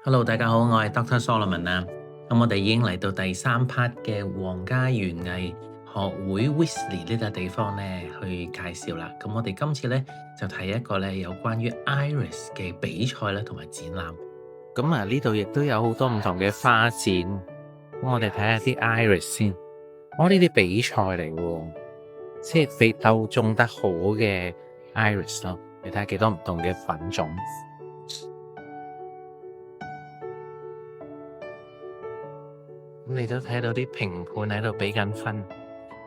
Hello，大家好，我係 Dr. Solomon 啊。咁我哋已經嚟到第3 part 嘅皇家園藝學會 Weasley 呢笪地方咧去介紹啦。咁我哋今次咧就睇一個咧有關於 Iris 嘅比賽啦，同埋展覽。咁啊，呢度亦都有好多唔同嘅花展。咁我哋睇下啲 Iris 先。呢啲比賽嚟喎，即係被鬥種得好嘅 Iris 咯。你睇下幾多唔同嘅品種。咁你都睇到啲評判喺度俾緊分。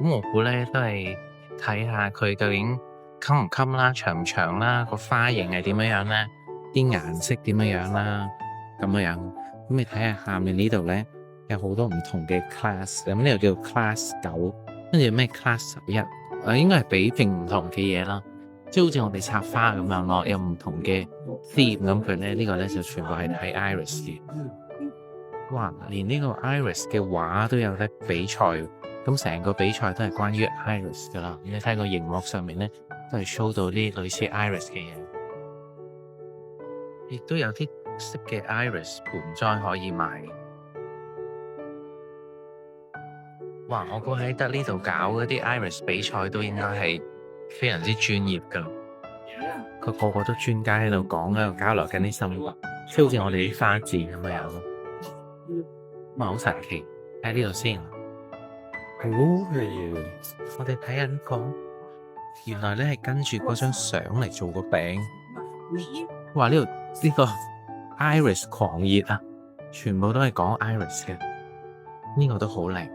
咁我估咧都係睇下佢究竟襟唔襟啦、長唔長啦、個花型係點樣咧、啲顏色點樣啦，咁樣。咁你睇下下面呢度咧有好多唔同嘅 class， 咁呢度叫 class 9，跟住咩 class 11，應該係比拼唔同嘅嘢啦，即係好似我哋插花咁樣咯，有唔同嘅 theme 咁佢咧呢個咧就全部係睇 Iris 嘅。哇！連呢個 Iris 嘅畫都有得比賽，咁成個比賽都係關於 Iris 噶啦。你睇個熒幕上面咧，都係 show 到啲類似 Iris 嘅嘢，亦都有啲色嘅 Iris 盆栽可以買。哇！我估喺得呢度搞嗰啲 Iris 比賽都應該係非常之專業噶，佢個個都專家喺度講，喺度交流緊啲心得，即係好似我哋啲花展咁樣咯。哇！好神奇，喺呢度先。我哋睇下呢個，原來咧係跟住嗰張相嚟做個餅。哇！呢個 Iris 狂熱啊，全部都係講 Iris 嘅。呢個都好靚。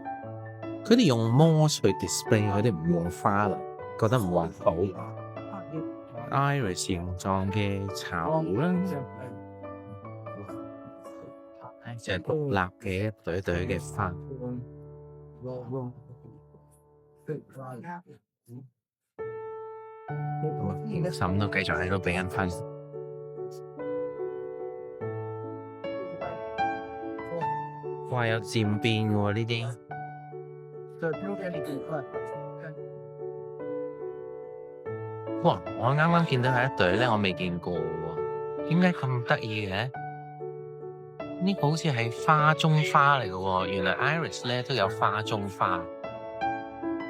佢哋用 moss 去 display， 佢哋唔用花啦，覺得唔環保。Iris 形狀嘅巢啦。就係獨立嘅一朵朵嘅花。評審都繼續喺度俾緊分。哇！有漸變嘅喎呢啲。哇！我啱啱見到係一朵咧，我未見過喎。點解咁得意嘅？呢個好似係花中花嚟嘅喎，原來 Iris 咧都有花中花，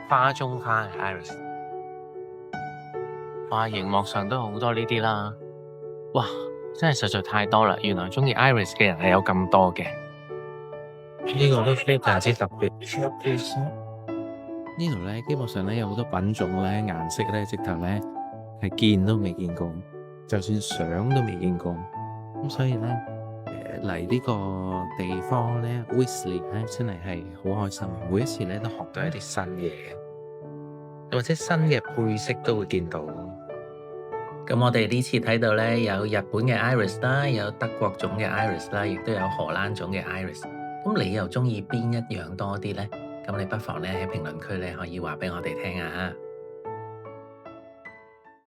花中花係 Iris。哇！熒幕上都好多呢啲啦，哇！真係實在太多啦，原來中意 Iris 嘅人係有咁多嘅，呢個都非常之特別。呢度咧基本上咧有好多品種咧，顏色咧直頭咧係見都未見過，就算相都未見過，咁所以咧。嚟呢個地方咧 Weasley 咧真係好開心，每一次咧都學到一啲新嘢，或者新嘅配色都會見到。咁我哋呢次睇到咧有日本嘅 Iris 啦，有德國種嘅 Iris 啦，亦都有荷蘭種嘅 Iris。咁你又中意邊一樣多啲咧？咁你不妨咧喺評論區咧可以話俾我哋聽啊！